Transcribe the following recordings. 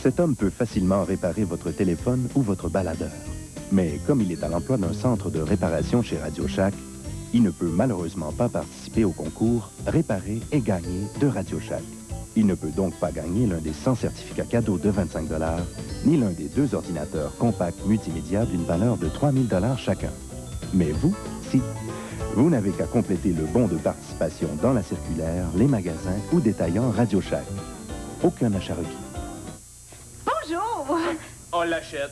Cet homme peut facilement réparer votre téléphone ou votre baladeur. Mais comme il est à l'emploi d'un centre de réparation chez Radio Shack, il ne peut malheureusement pas participer au concours Réparer et gagner de Radio Shack. Il ne peut donc pas gagner l'un des 100 certificats cadeaux de 25 $, ni l'un des 2 ordinateurs compacts multimédia d'une valeur de 3 000 $ chacun. Mais vous, si. Vous n'avez qu'à compléter le bon de participation dans la circulaire, les magasins ou détaillants Radio Shack. Aucun achat requis. Bonjour! On l'achète.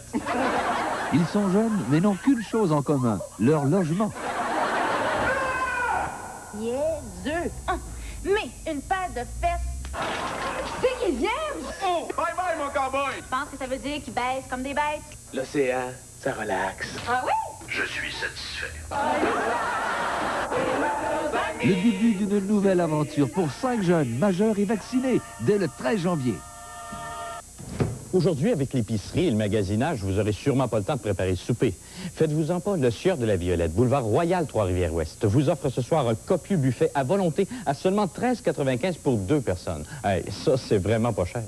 Ils sont jeunes, mais n'ont qu'une chose en commun, leur logement. Niaiseux! Mais une paire de fesses, c'est qu'il vient! Oh! Bye bye, mon cowboy! Je pense que ça veut dire qu'ils baissent comme des bêtes. L'océan, ça relaxe. Ah oui? Je suis satisfait. Le début d'une nouvelle aventure pour 5 jeunes, majeurs et vaccinés, dès le 13 janvier. Aujourd'hui, avec l'épicerie et le magasinage, vous aurez sûrement pas le temps de préparer le souper. Faites-vous-en pas, le Sieur de la Violette, boulevard Royal, Trois-Rivières-Ouest, vous offre ce soir un copieux buffet à volonté à seulement 13,95 pour 2 personnes. Hey, ça, c'est vraiment pas cher.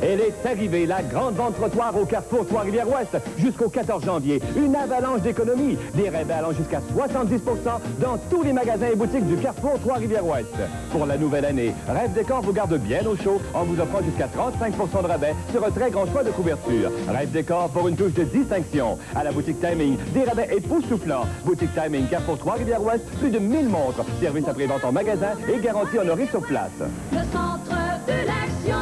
Elle est arrivée, la grande vente trottoir au Carrefour Trois-Rivières-Ouest, jusqu'au 14 janvier. Une avalanche d'économies. Des rabais allant jusqu'à 70 % dans tous les magasins et boutiques du Carrefour Trois-Rivières-Ouest. Pour la nouvelle année, Rêve Décor vous garde bien au chaud en vous offrant jusqu'à 35 % de rabais sur un très grand choix de couverture. Rêve Décor pour une touche de distinction. À la boutique Timing, des rabais époustouflants. Boutique Timing, Carrefour Trois-Rivières-Ouest, plus de 1000 montres. Service après-vente en magasin et garantie honorée sur place. Le centre de l'action!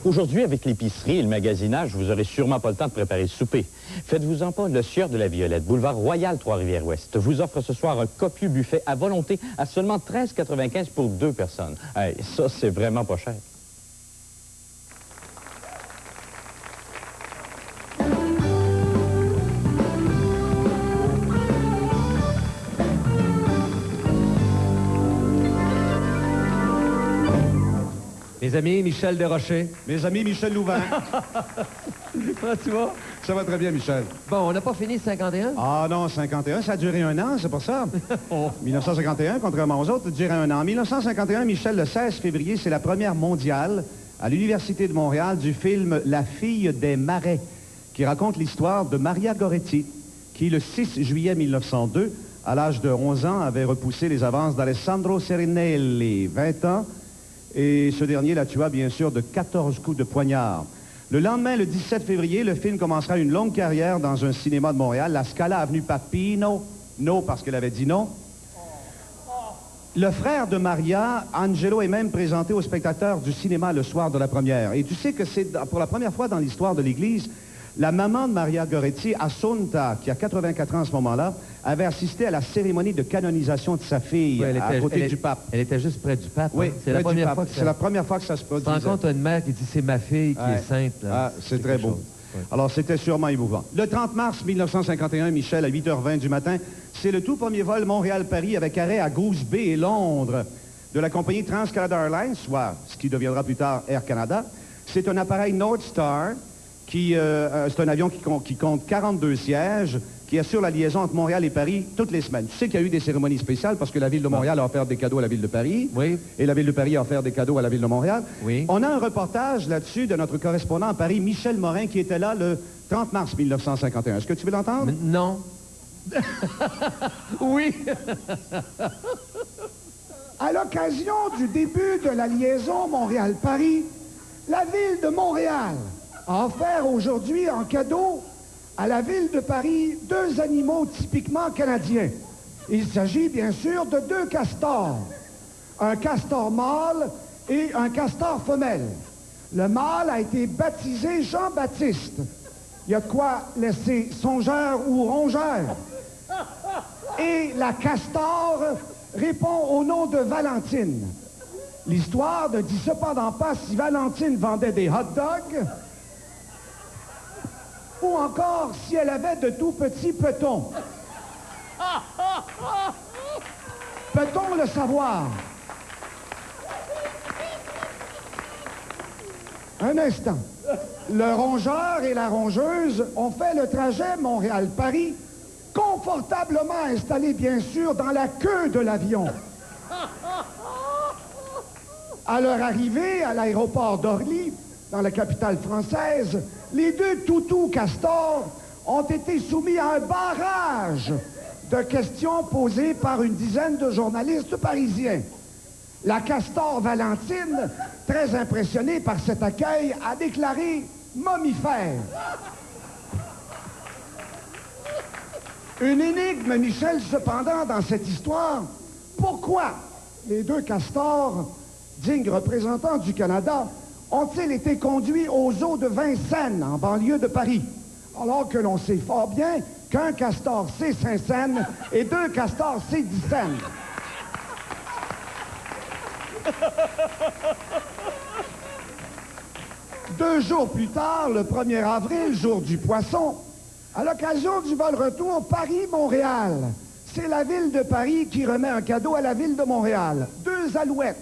Aujourd'hui, avec l'épicerie et le magasinage, vous aurez sûrement pas le temps de préparer le souper. Faites-vous-en pas, le Sieur de la Violette, boulevard Royal, Trois-Rivières-Ouest, vous offre ce soir un copieux buffet à volonté à seulement 13,95 pour 2 personnes. Hey, ça, c'est vraiment pas cher. Mes amis, Michel Desrochers. Mes amis, Michel Louvain. Comment tu vas? Ça va très bien, Michel. Bon, on n'a pas fini 51? Ah non, 51, ça a duré 1 an, c'est pour ça. 1951, contrairement aux autres, ça a duré 1 an. En 1951, Michel, le 16 février, c'est la première mondiale à l'Université de Montréal du film La fille des marais, qui raconte l'histoire de Maria Goretti, qui, le 6 juillet 1902, à l'âge de 11 ans, avait repoussé les avances d'Alessandro Serinelli, 20 ans, et ce dernier la tua bien sûr de 14 coups de poignard. Le lendemain, le 17 février, le film commencera une longue carrière dans un cinéma de Montréal, la Scala avenue Papino, non parce qu'elle avait dit non. Le frère de Maria, Angelo, est même présenté aux spectateurs du cinéma le soir de la première. Et tu sais que c'est pour la première fois dans l'histoire de l'Église, la maman de Maria Goretti, Assunta, qui a 84 ans à ce moment-là, avait assisté à la cérémonie de canonisation de sa fille à côté du pape. Elle était juste près du pape. Oui, hein? C'est la première fois que c'est la première fois que ça se produisait. Tu te rends compte, une mère qui dit c'est ma fille qui est sainte. Là. Ah, c'est très beau. Ouais. Alors, c'était sûrement émouvant. Le 30 mars 1951, Michel, à 8h20 du matin, c'est le tout premier vol Montréal-Paris avec arrêt à Goose Bay et Londres de la compagnie Trans-Canada Airlines, soit ce qui deviendra plus tard Air Canada. C'est un appareil Northstar c'est un avion qui compte 42 sièges, qui assure la liaison entre Montréal et Paris toutes les semaines. Tu sais qu'il y a eu des cérémonies spéciales parce que la ville de Montréal a offert des cadeaux à la ville de Paris. Oui. Et la ville de Paris a offert des cadeaux à la ville de Montréal. Oui. On a un reportage là-dessus de notre correspondant à Paris, Michel Morin, qui était là le 30 mars 1951. Est-ce que tu veux l'entendre? Non. Oui. À l'occasion du début de la liaison Montréal-Paris, la ville de Montréal a offert aujourd'hui en cadeau à la ville de Paris 2 animaux typiquement canadiens. Il s'agit bien sûr de 2 castors, un castor mâle et un castor femelle. Le mâle a été baptisé Jean-Baptiste. Il y a de quoi laisser songeur ou rongeur. Et la castor répond au nom de Valentine. L'histoire ne dit cependant pas si Valentine vendait des hot dogs ou encore si elle avait de tout petits petons. Peut-on le savoir? Un instant. Le rongeur et la rongeuse ont fait le trajet Montréal-Paris, confortablement installés, bien sûr, dans la queue de l'avion. À leur arrivée à l'aéroport d'Orly, dans la capitale française, les deux toutous castors ont été soumis à un barrage de questions posées par une dizaine de journalistes parisiens. La castor Valentine, très impressionnée par cet accueil, a déclaré « momifère ». Une énigme, Michel, cependant, dans cette histoire. Pourquoi les deux castors, dignes représentants du Canada, ont-ils été conduits aux eaux de Vincennes, en banlieue de Paris, alors que l'on sait fort bien qu'un castor, c'est Saint-Saëns et deux castors, c'est Dixaines? Deux jours plus tard, le 1er avril, jour du poisson, à l'occasion du vol retour Paris-Montréal, c'est la ville de Paris qui remet un cadeau à la ville de Montréal. 2 alouettes.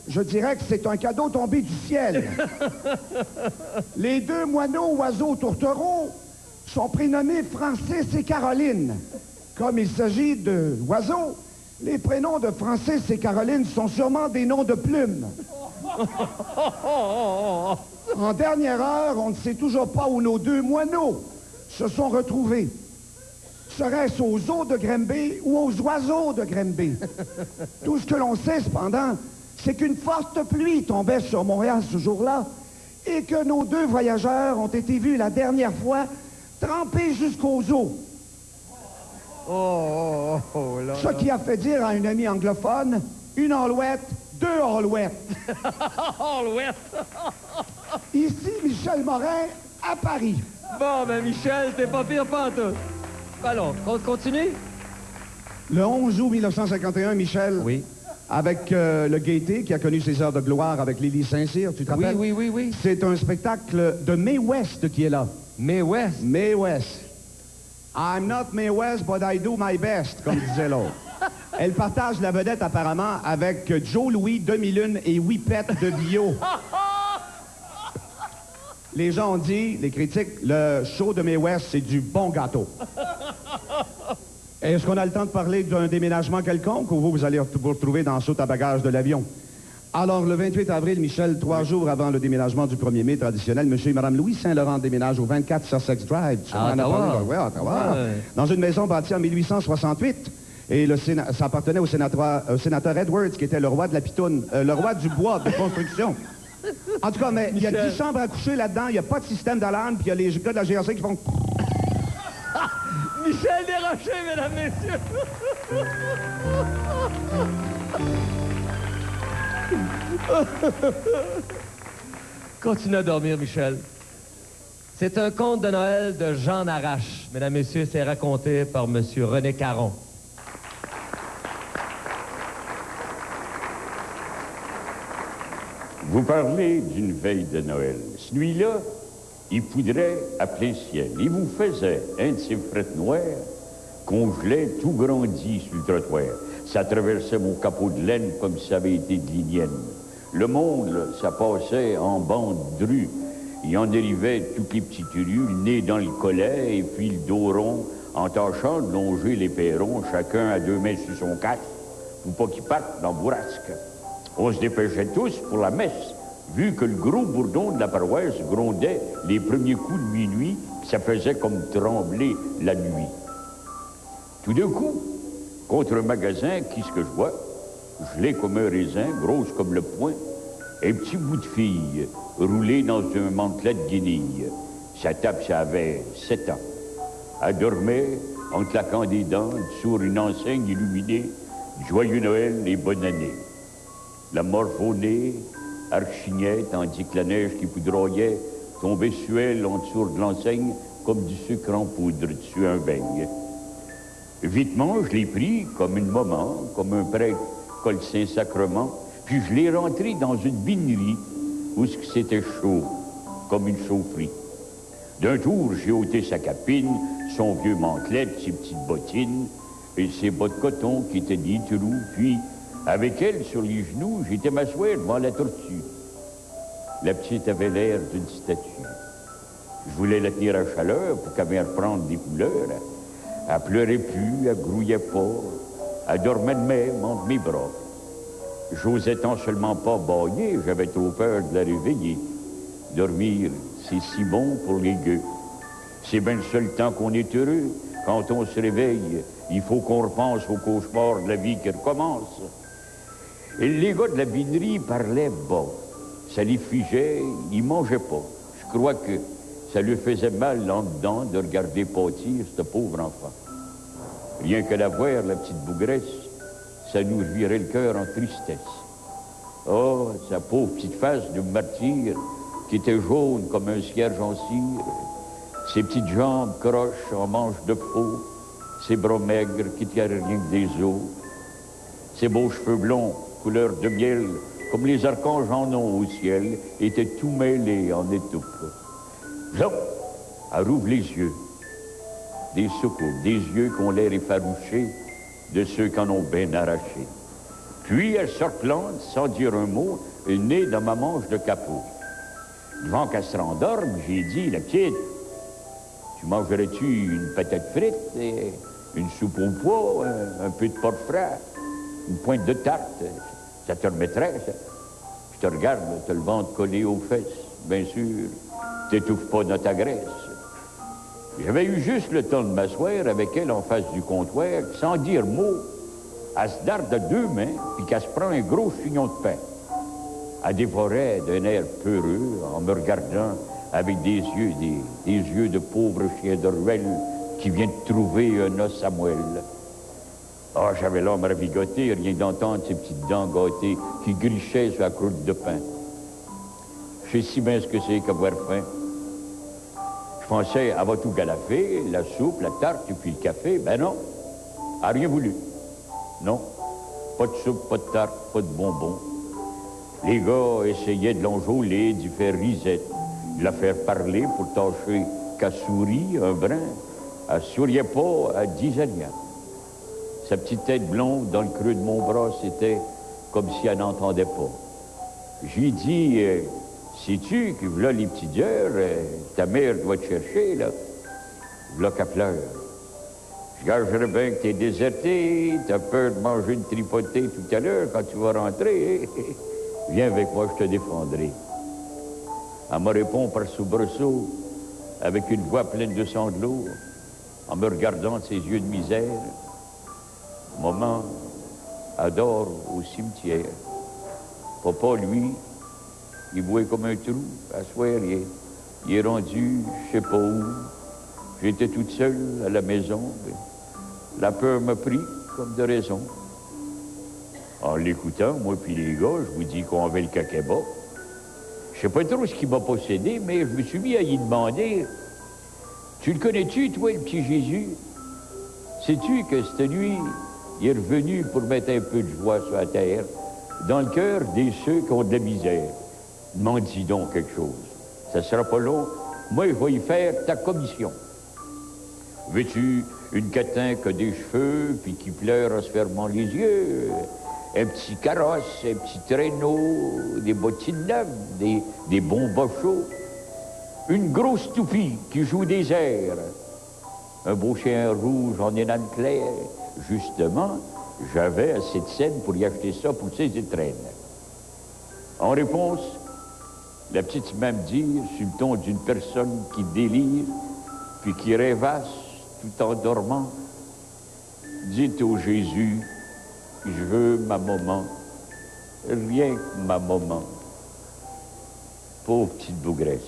Je dirais que c'est un cadeau tombé du ciel. Les 2 moineaux oiseaux tourtereaux sont prénommés Francis et Caroline. Comme il s'agit d'oiseaux, les prénoms de Francis et Caroline sont sûrement des noms de plumes. En dernière heure, on ne sait toujours pas où nos 2 moineaux se sont retrouvés. Serait-ce aux eaux de Granby ou aux oiseaux de Granby? Tout ce que l'on sait, cependant, c'est qu'une forte pluie tombait sur Montréal ce jour-là et que nos 2 voyageurs ont été vus la dernière fois trempés jusqu'aux os. Ce qui a fait dire à un ami anglophone, une alouette, 2 alouettes. Ici, Michel Morin, à Paris. Bon, ben Michel, t'es pas pire pantoute. Allons, on continue? Le 11 août 1951, Michel, Oui. avec le Gaieté, qui a connu ses heures de gloire avec Lily Saint-Cyr, tu te rappelles? Oui. C'est un spectacle de Mae West qui est là. Mae West? Mae West. I'm not Mae West, but I do my best, comme disait l'autre. Elle partage la vedette apparemment avec Joe Louis, Demi-Lune et Whippet de Bio. Les gens ont dit, les critiques, le show de Mae West, c'est du bon gâteau. Est-ce qu'on a le temps de parler d'un déménagement quelconque ou vous allez vous retrouver dans la soute à bagages de l'avion? Alors, le 28 avril, Michel, 3 jours avant le déménagement du 1er mai traditionnel, M. et Mme Louis Saint-Laurent déménagent au 24 Sussex Drive. À Ottawa. Oui, à Ottawa. Ouais. Dans une maison bâtie en 1868. Et ça appartenait au sénateur Edwards, qui était le roi de la pitoune, le roi du bois de construction. En tout cas, mais il y a 10 chambres à coucher là-dedans, il n'y a pas de système d'alarme, puis il y a les gars de la GRC qui font... Michel Desrochers, mesdames, messieurs! Continue à dormir, Michel. C'est un conte de Noël de Jean Arrache. Mesdames, messieurs, c'est raconté par M. René Caron. Vous parlez d'une veille de Noël. Ce nuit-là, il poudrait à plein ciel. Il vous faisait un de ces frettes noires qu'on gelait tout grandi sur le trottoir. Ça traversait mon capot de laine comme si ça avait été de l'hygiène. Le monde, là, ça passait en bande drue. Il en dérivait toutes les petites rues, le nez dans le collet et puis le dos rond, en tâchant de longer les perrons, chacun à 2 mètres sur son casque, pour pas qu'ils partent dans bourrasque. On se dépêchait tous pour la messe, vu que le gros bourdon de la paroisse grondait les premiers coups de minuit, ça faisait comme trembler la nuit. Tout d'un coup, contre un magasin, qu'est-ce que je vois? Gelé comme un raisin, grosse comme le poing, un petit bout de fille roulé dans un mantelet de guenilles. Sa tape, ça avait 7 ans. Elle dormait en claquant des dents sur une enseigne illuminée, Joyeux Noël et bonne année. La morphonée archignait, tandis que la neige qui poudroyait tombait sur elle en dessous de l'enseigne comme du sucre en poudre dessus un beigne. Vitement, je l'ai pris comme une maman, comme un prêtre colle Saint-Sacrement, Puis je l'ai rentré dans une binerie où c'était chaud, comme une chaufferie. D'un tour, j'ai ôté sa capine, son vieux mantelet, ses petites bottines et ses bas de coton qui étaient des trous. Puis, avec elle sur les genoux, j'étais m'asseoir devant la tortue. La petite avait l'air d'une statue. Je voulais la tenir à chaleur pour qu'elle vienne reprendre des couleurs. Elle pleurait plus, elle grouillait pas. Elle dormait de même entre mes bras. J'osais tant seulement pas bâiller, j'avais trop peur de la réveiller. Dormir, c'est si bon pour les gueux. C'est bien le seul temps qu'on est heureux. Quand on se réveille, il faut qu'on repense au cauchemar de la vie qui recommence. Et les gars de la binerie parlaient bas. Ça les figeait, ils mangeaient pas. Je crois que ça lui faisait mal en dedans de regarder pâtir ce pauvre enfant. Rien que la voir, la petite bougresse, ça nous virait le cœur en tristesse. Oh, sa pauvre petite face de martyr, qui était jaune comme un cierge en cire, ses petites jambes croches en manches de faux, ses bras maigres qui tiennent rien que des os, ses beaux cheveux blonds, couleur de miel, comme les archanges en ont au ciel, étaient tout mêlés en étoupe. Là, elle rouvre les yeux, des soucoupes, des yeux qui ont l'air effarouchés de ceux qui en ont bien arraché. Puis elle se replante, sans dire un mot, le nez dans ma manche de capot. Devant qu'elle se rendorme, j'ai dit, la petite, tu mangerais-tu une patate frite, et une soupe au pois, un peu de porc frais, une pointe de tarte, ça te remettrait, ça? Je te regarde, t'as le ventre collé aux fesses, bien sûr, t'étouffes pas dans ta graisse. J'avais eu juste le temps de m'asseoir avec elle en face du comptoir, sans dire mot. Elle se darde de deux mains, puis qu'elle se prend un gros chignon de pain. Elle dévorait d'un air peureux, en me regardant avec des yeux de pauvre chien de ruelle qui vient de trouver un os à moelle. Ah, j'avais l'âme ravigoté, rien d'entendre ces petites dents gâtées qui grichaient sur la croûte de pain. Je sais si bien ce que c'est qu'avoir faim. Je pensais, elle va tout galafer, la soupe, la tarte, et puis le café. Ben non, elle n'a rien voulu. Non, pas de soupe, pas de tarte, pas de bonbons. Les gars essayaient de l'enjôler, d'y faire risette, de la faire parler pour tâcher qu'elle sourit un brin. Elle souriait pas, elle disait rien. Sa petite tête blonde dans le creux de mon bras, c'était comme si elle n'entendait pas. J'ai dit, sais-tu que voilà les petites heures, ta mère doit te chercher, là. Voilà qu'elle pleure. Je gagerais bien que t'es déserté, t'as peur de manger une tripotée tout à l'heure quand tu vas rentrer. Viens avec moi, je te défendrai. Elle me répond par soubresaut, avec une voix pleine de sanglots, en me regardant de ses yeux de misère. Maman adore au cimetière. Papa, lui, il bouait comme un trou. À soir, il est rendu, je sais pas où. J'étais toute seule à la maison. La peur m'a pris comme de raison. En l'écoutant, moi puis les gars, je vous dis qu'on avait le caquet-bas. Je sais pas trop ce qui m'a possédé, mais je me suis mis à y demander, tu le connais-tu, toi, le petit Jésus? Sais-tu que cette nuit, il est revenu pour mettre un peu de joie sur la terre, dans le cœur des ceux qui ont de la misère? Demande-y donc quelque chose. Ça sera pas long. Moi, je vais y faire ta commission. Veux-tu une catin qui a des cheveux, puis qui pleure en se fermant les yeux? Un petit carrosse, un petit traîneau, des bottines neuves, des bons bochos. Une grosse toupie qui joue des airs. Un beau chien rouge en énane clair. Justement, j'avais assez de scène pour y acheter ça pour ses étrennes. En réponse, la petite m'a dit, sur le ton d'une personne qui délire, puis qui rêvasse tout en dormant, dites au Jésus, je veux ma maman, rien que ma maman. Pauvre petite bougresse.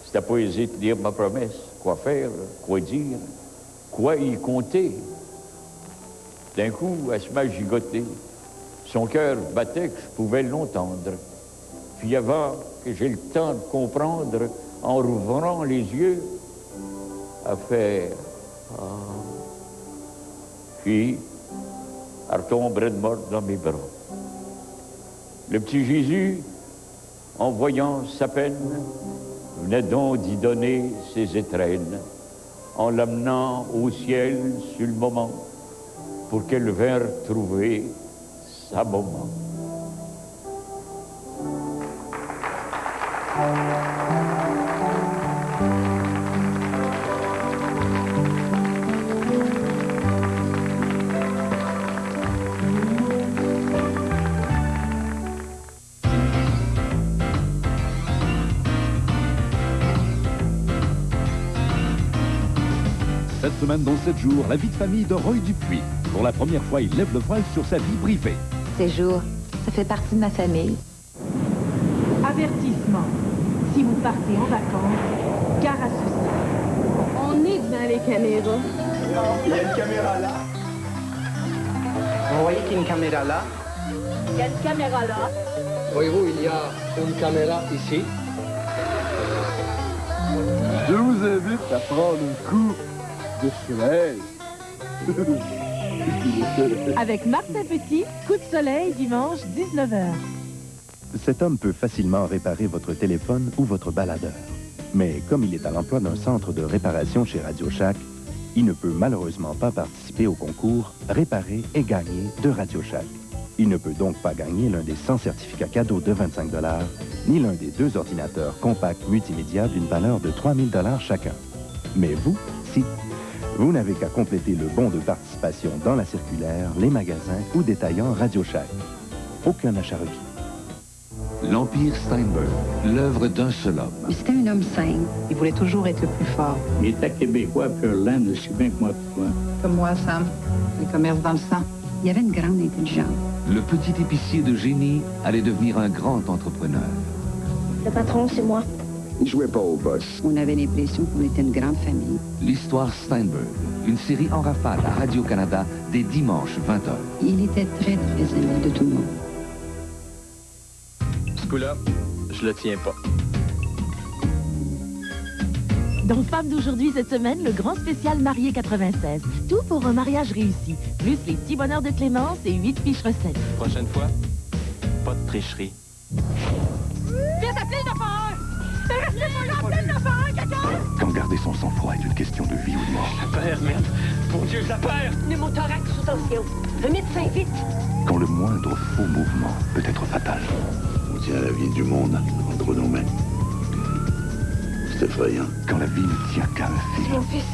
Si t'as pas hésité de lire ma promesse, quoi faire, quoi dire, quoi y compter? D'un coup, elle se met à gigoter. Son cœur battait que je pouvais l'entendre. Puis avant que j'ai le temps de comprendre, en rouvrant les yeux, à faire « Ah ». Puis, elle retomberait de morte dans mes bras. Le petit Jésus, en voyant sa peine, venait donc d'y donner ses étrennes, en l'amenant au ciel sur le moment, pour qu'elle vînt retrouver sa maman. Cette semaine, dans 7 jours, la vie de famille de Roy Dupuis. Pour la première fois, il lève le voile sur sa vie privée. Ces jours, ça fait partie de ma famille. Avertissement. Si vous partez en vacances, gare à ceci. On est devant les caméras. Il y a une caméra là. Vous voyez qu'il y a une caméra là? Il y a une caméra là. Voyez-vous, il y a une caméra ici. Je vous invite à prendre un coup de soleil. Avec Martin Petit, Coup de soleil, dimanche, 19h. Cet homme peut facilement réparer votre téléphone ou votre baladeur. Mais comme il est à l'emploi d'un centre de réparation chez Radio Shack, il ne peut malheureusement pas participer au concours Réparer et gagner de Radio Shack. Il ne peut donc pas gagner l'un des 100 certificats cadeaux de 25 $, ni l'un des 2 ordinateurs compacts multimédia d'une valeur de 3 000 $ chacun. Mais vous, si. Vous n'avez qu'à compléter le bon de participation dans la circulaire, les magasins ou détaillants Radio Shack. Aucun achat requis. L'Empire Steinberg, l'œuvre d'un seul homme. Mais c'était un homme simple. Il voulait toujours être le plus fort. Il était québécois, Pearland, aussi bien que moi pour toi. Comme moi, Sam. Le commerce dans le sang. Il y avait une grande intelligence. Le petit épicier de génie allait devenir un grand entrepreneur. Le patron, c'est moi. Il jouait pas au boss. On avait l'impression qu'on était une grande famille. L'histoire Steinberg, une série en rafale à Radio-Canada dès dimanche 20h. Il était très, très aimé de tout le monde. Ce coup-là, je le tiens pas. Dans Femmes d'aujourd'hui, cette semaine, le grand spécial marié 96. Tout pour un mariage réussi. Plus les petits bonheurs de Clémence et 8 fiches recettes. Prochaine fois, pas de tricherie. Viens t'appeler le 911! Restez pas là, appelez le 911, quelqu'un! Quand garder son sang-froid est une question de vie ou de mort. Je la perds, merde. Mon Dieu, je la perds! Pneumothorax sous tension. Le médecin, vite! Quand le moindre faux mouvement peut être fatal. On tient la vie du monde entre nos mains. C'est effrayant. Quand la vie ne tient qu'à un fil. C'est mon fils.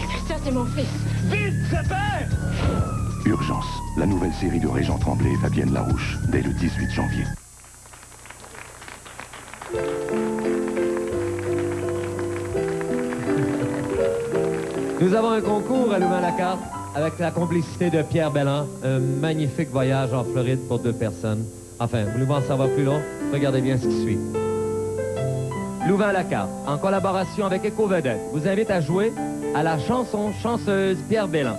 Christian, c'est mon fils. Vite, ça perd! Urgence, la nouvelle série de Régent Tremblay et Fabienne Larouche, dès le 18 janvier. Nous avons un concours à Louvain-la-Carte avec la complicité de Pierre Belland. Un magnifique voyage en Floride pour 2 personnes. Enfin, voulez-vous en savoir plus long? Regardez bien ce qui suit. Louvain-la-Carte, en collaboration avec Éco-Vedette, vous invite à jouer à la chanson chanceuse Pierre Belland.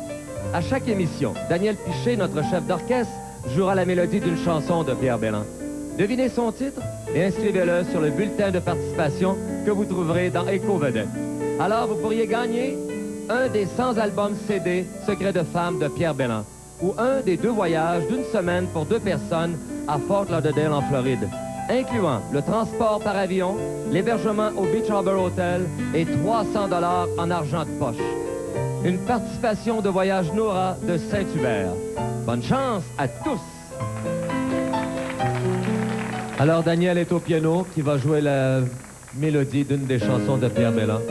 À chaque émission, Daniel Piché, notre chef d'orchestre, jouera la mélodie d'une chanson de Pierre Belland. Devinez son titre et inscrivez-le sur le bulletin de participation que vous trouverez dans Éco-Vedette. Alors, vous pourriez gagner un des 100 albums CD Secrets de femmes de Pierre Belland ou un des 2 voyages d'une semaine pour 2 personnes à Fort Lauderdale en Floride, incluant le transport par avion, l'hébergement au Beach Harbor Hotel et 300 $ en argent de poche. Une participation de Voyage Nora de Saint-Hubert. Bonne chance à tous! Alors, Daniel est au piano qui va jouer la mélodie d'une des chansons de Pierre Belland.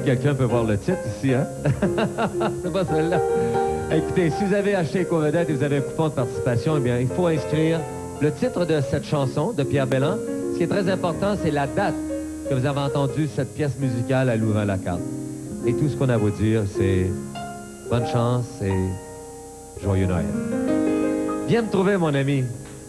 Quelqu'un peut voir le titre ici, hein? C'est pas celle-là. Écoutez, si vous avez acheté Éco-Vedette et vous avez un coupon de participation, eh bien, il faut inscrire le titre de cette chanson de Pierre Belland. Ce qui est très important, c'est la date que vous avez entendu cette pièce musicale à Louvain-la-Carte. Et tout ce qu'on a à vous dire, c'est bonne chance et joyeux Noël. Viens me trouver, mon ami.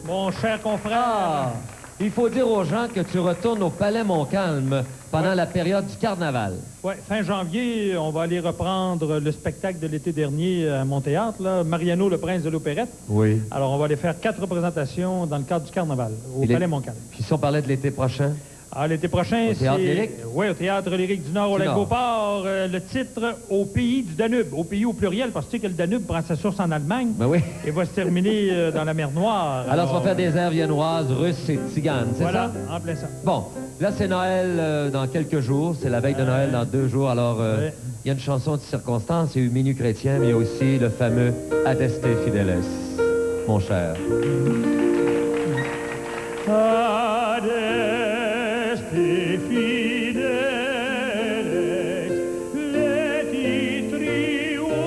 Mon cher confrère. Ah, Il faut dire aux gens que tu retournes au Palais Montcalm pendant la période du carnaval. Oui, fin janvier, on va aller reprendre le spectacle de l'été dernier à mon théâtre, là, Mariano, le prince de l'opérette. Oui. Alors, on va aller faire 4 représentations dans le cadre du carnaval, au Palais Montcalm. Puis si on parlait de l'été prochain? Ah, l'été prochain, Au Théâtre Lyrique? Oui, au Théâtre Lyrique du Nord, au Lac-Beauport. Le titre, Au pays du Danube. Au pays au pluriel, parce que tu sais que le Danube prend sa source en Allemagne. Ben oui. Et va se terminer dans la mer Noire. Alors, ça va faire des airs viennoises, russes et tziganes, c'est voilà, ça? en plein ça. Bon, là, c'est Noël dans quelques jours. C'est la veille de Noël dans 2 jours. Alors, il y a une chanson de circonstance. Il y a eu Minuit chrétien, mais il y a aussi le fameux Adeste Fideles, mon cher. Adeste fideles, leti triumphantes,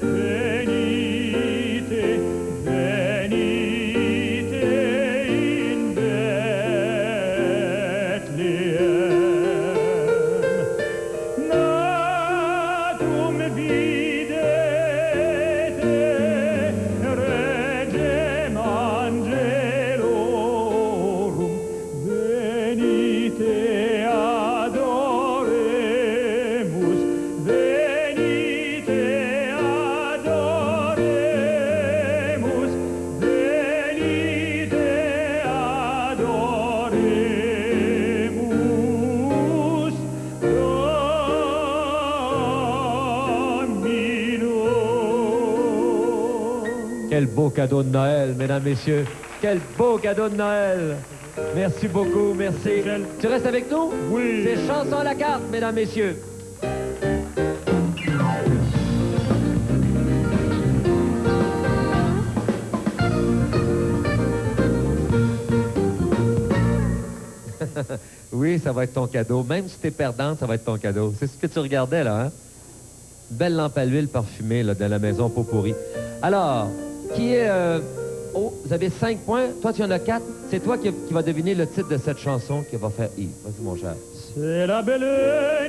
venite, venite in Bethlehem. Natum videte, regem angelorum, venite adoremus, venite adoremus, venite adoremus, Domino. Quel beau cadeau de Noël, mesdames, messieurs. Quel beau cadeau de Noël. Merci beaucoup, merci. Tu restes avec nous? Oui. C'est chanson à la carte, mesdames, messieurs. Oui, ça va être ton cadeau. Même si t'es perdante, ça va être ton cadeau. C'est ce que tu regardais, là, hein? Belle lampe à l'huile parfumée, là, dans la maison Pot-Pourri. Alors, qui est... Oh, vous avez 5 points. Toi, tu en as 4. C'est toi qui va deviner le titre de cette chanson qui va faire Yves. Vas-y, mon cher. C'est la belle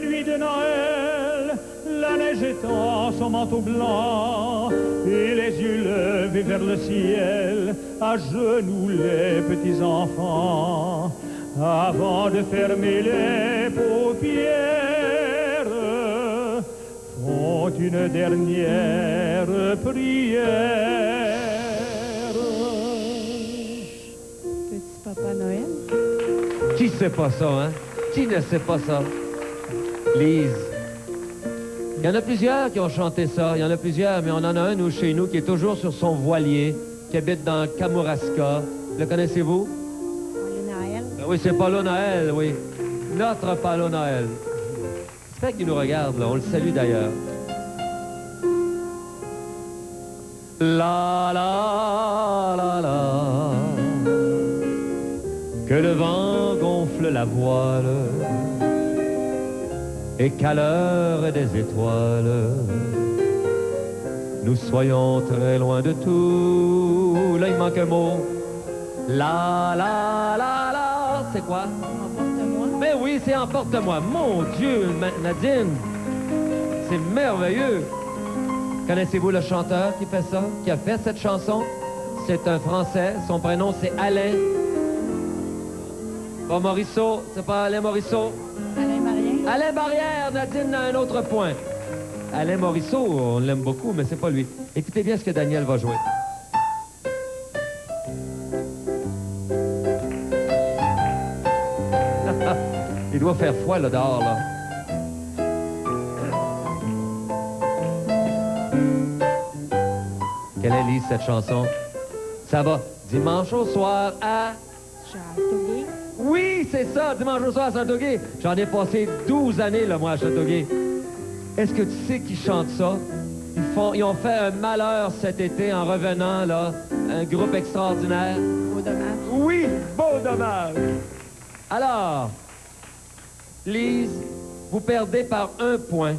nuit de Noël, la neige étend son manteau blanc, et les yeux levés vers le ciel, à genoux les petits enfants, avant de fermer les paupières, font une dernière prière. Petit Papa Noël. Qui sait pas ça, hein? Qui ne sait pas ça? Lise. Il y en a plusieurs qui ont chanté ça. Il y en a plusieurs, mais on en a un, nous, chez nous, qui est toujours sur son voilier, qui habite dans Kamouraska. Le connaissez-vous? Paulo Noël. Oui, c'est Paulo Noël, oui. Notre Paulo Noël. J'espère qu'il nous regarde, là. On le salue d'ailleurs. La, la, la, la. Que le vent gonfle la voile et qu'à l'heure des étoiles, nous soyons très loin de tout. Là, il manque un mot. La, la, la, la. C'est quoi? Emporte-moi. Mais oui, c'est Emporte-moi. Mon Dieu, Nadine, c'est merveilleux. Connaissez-vous le chanteur qui fait ça, qui a fait cette chanson? C'est un Français. Son prénom, c'est Alain. Pas Morisseau, c'est pas Alain Morisseau. Alain Barrière. Alain Barrière, Nadine a un autre point. Alain Morisseau, on l'aime beaucoup, mais c'est pas lui. Écoutez bien ce que Daniel va jouer. Il doit faire froid, là, dehors, là. Quelle est, Lise, cette chanson? Ça va. Dimanche au soir à... Châteauguay. Oui, c'est ça, dimanche au soir à Châteauguay. J'en ai passé 12 années, là, moi, à Châteauguay. Est-ce que tu sais qui chante ça? Ils ont fait un malheur cet été en revenant, là. Un groupe extraordinaire. Beau dommage. Oui, beau dommage. Alors, Lise, vous perdez par 1 point.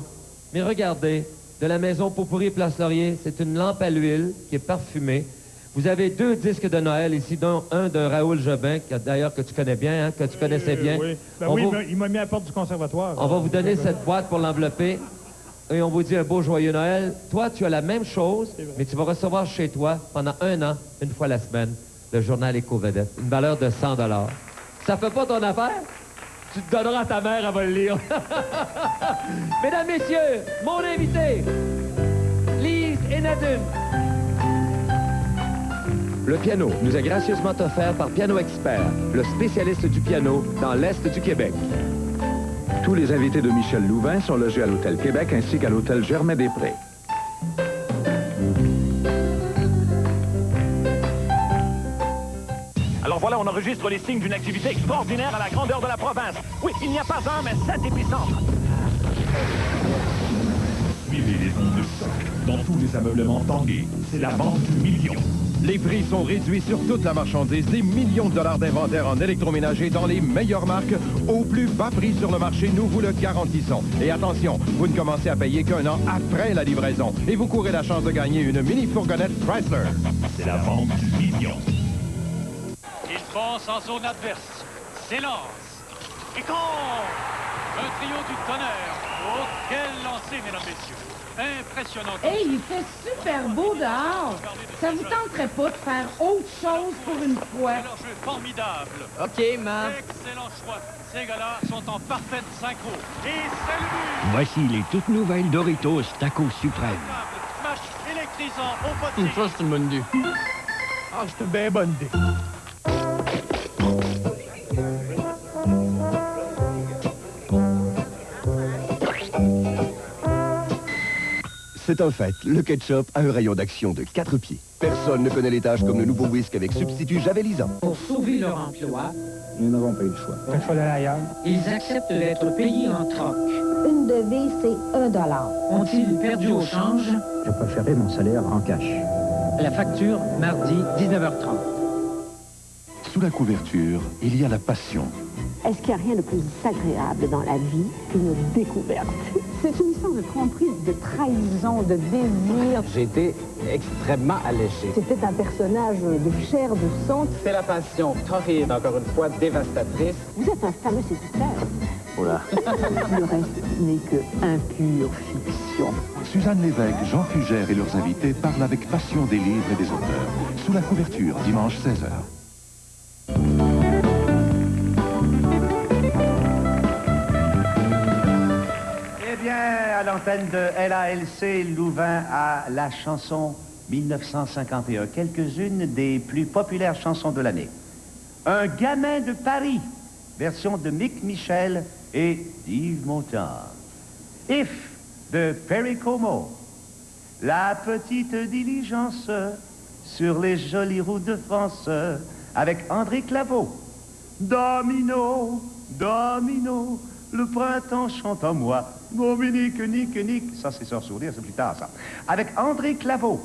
Mais regardez, de la maison Pot-Pourri Place Laurier, c'est une lampe à l'huile qui est parfumée. Vous avez 2 disques de Noël ici, dont un de Raoul Jobin, d'ailleurs que tu connais bien, hein, que tu connaissais bien. Oui, il m'a mis à la porte du conservatoire. On va vous donner cette boîte pour l'envelopper. Et on vous dit un beau joyeux Noël. Toi, tu as la même chose, mais tu vas recevoir chez toi pendant 1 an, une fois la semaine, le journal Éco-Vedette. Une valeur de 100 $. Ça fait pas ton affaire? Tu te donneras à ta mère, elle va le lire. Mesdames, messieurs, mon invité, Lise et Nadine. Le piano nous est gracieusement offert par Piano Expert, le spécialiste du piano dans l'Est du Québec. Tous les invités de Michel Louvain sont logés à l'Hôtel Québec ainsi qu'à l'Hôtel Germain-des-Prés. Alors voilà, on enregistre les signes d'une activité extraordinaire à la grandeur de la province. Oui, il n'y a pas un, mais 7 épicentres. Suivez les ondes de choc dans tous les ameublements Tanguay. C'est la vente du million. Les prix sont réduits sur toute la marchandise. Des millions de dollars d'inventaire en électroménager dans les meilleures marques au plus bas prix sur le marché, nous vous le garantissons. Et attention, vous ne commencez à payer qu'un an après la livraison. Et vous courez la chance de gagner une mini-fourgonnette Chrysler. C'est la vente du million. Il pense en zone adverse. S'élance. Et quand un trio du tonnerre. Oh, quel lancer, mesdames, messieurs. Impressionnant. Hey, il fait super beau dehors. Ça vous tenterait pas de faire autre chose pour une fois? Un jeu formidable. OK, man. Excellent choix. Ces gars-là sont en parfaite synchro. Et c'est le but. Voici les toutes nouvelles Doritos Tacos Suprême. Smash électrisant au potier. Ça, c'est une bonne idée. Ah, c'est une bien bonne idée. C'est un fait, le ketchup a un rayon d'action de 4 pieds. Personne ne connaît les tâches comme le nouveau whisky avec substitut javelisant. Pour sauver leur emploi, Nous n'avons pas eu le choix. ils acceptent d'être payés en troc. Une devise, c'est $1. Ont-ils perdu au change? Je préférais mon salaire en cash. La facture, mardi, 19h30. Sous la couverture, il y a la passion. Est-ce qu'il n'y a rien de plus agréable dans la vie qu'une découverte? C'est une histoire de tromperie, de trahison, de désir. J'ai été extrêmement alléché. C'était un personnage de chair, de sang. C'est la passion torride, encore une fois, dévastatrice. Vous êtes un fameux séducteur. Oula. Le reste n'est que impure fiction. Suzanne Lévesque, Jean Fugère et leurs invités parlent avec passion des livres et des auteurs. Sous la couverture, dimanche 16h. Eh bien, à l'antenne de LALC, Louvain a la chanson 1951, quelques-unes des plus populaires chansons de l'année. Un gamin de Paris, version de Mick Michel et d'Yves Montand. If de Perry Como. La petite diligence sur les jolies routes de France avec André Claveau. Domino, domino, le printemps chante en moi. Dominique, nique. Ça, c'est Sœur Sourire, c'est plus tard, ça. Avec André Claveau.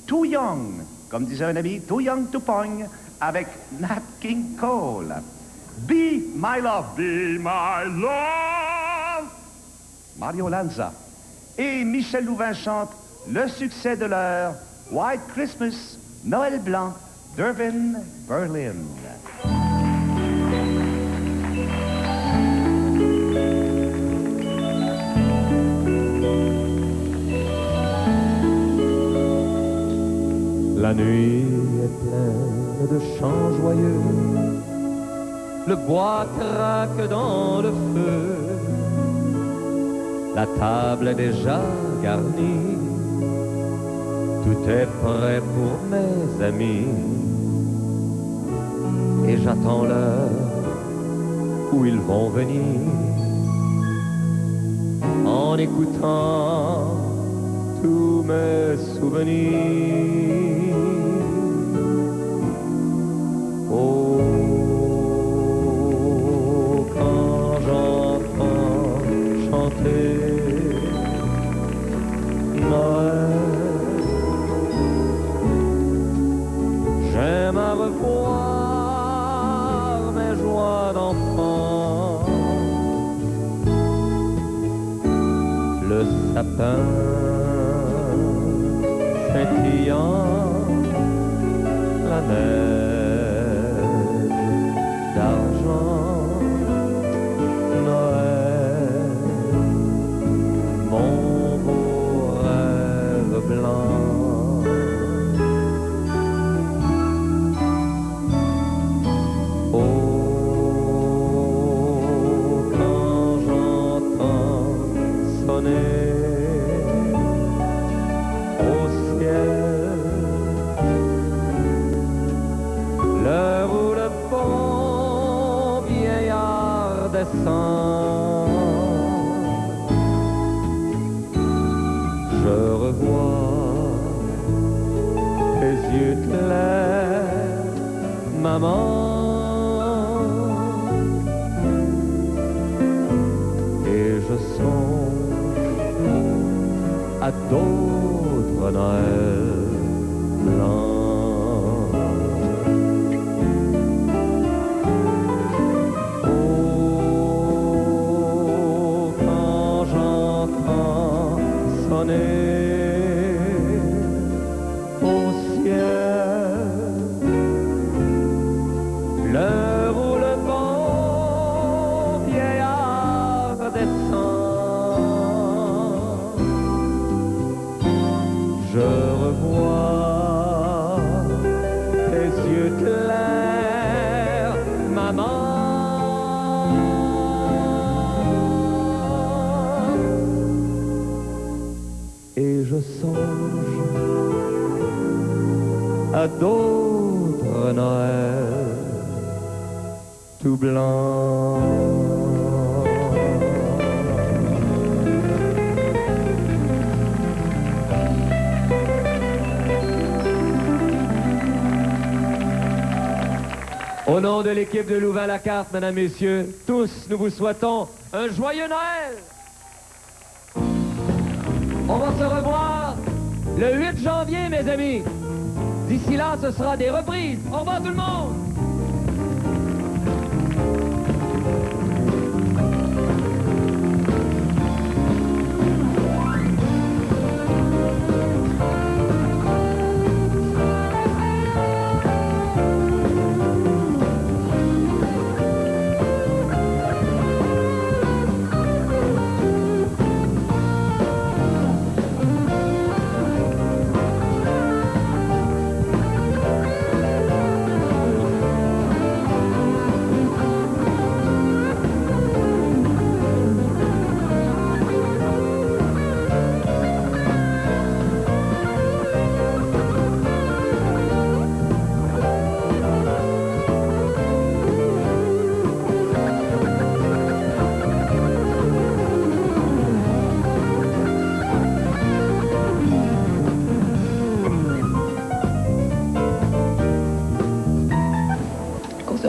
Too Young, comme disait un ami, Too Young to Pong, avec Nat King Cole. Be My Love, Be My Love, Mario Lanza. Et Michel Louvain chante le succès de l'heure, White Christmas, Noël blanc, d'Irving Berlin. La nuit est pleine de chants joyeux, le bois craque dans le feu, la table est déjà garnie, tout est prêt pour mes amis, et j'attends l'heure où ils vont venir, en écoutant tous mes souvenirs. Oh, quand j'entends chanter Noël, j'aime à revoir mes joies d'enfant, le sapin pétillant, la neige d'argent, Noël, mon beau rêve blanc. descend. Je revois tes yeux clairs, maman, et je songe à d'autres Noëls blancs. Oh, quand j'entends sonner au ciel l'heure où le bon vieillard descend, je revois tes yeux clairs, maman, et je songe à d'autres Noëls tout blancs. Au nom de l'équipe de Louvain-la-Carte, mesdames, messieurs, tous, nous vous souhaitons un joyeux Noël. On va se revoir le 8 janvier, mes amis. D'ici là, ce sera des reprises. Au revoir tout le monde.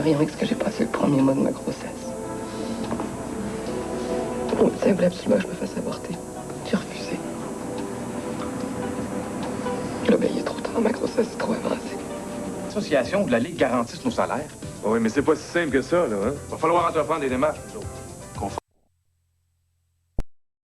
Rien avec ce que j'ai passé le premier mois de ma grossesse. Le médecin voulait absolument que je me fasse avorter. J'ai refusé. Là, ben, il est trop tard, ma grossesse est trop avancée. L'association de la Ligue garantisse nos salaires. Oui, mais c'est pas si simple que ça, là, hein? Va falloir entreprendre des démarches, nous autres.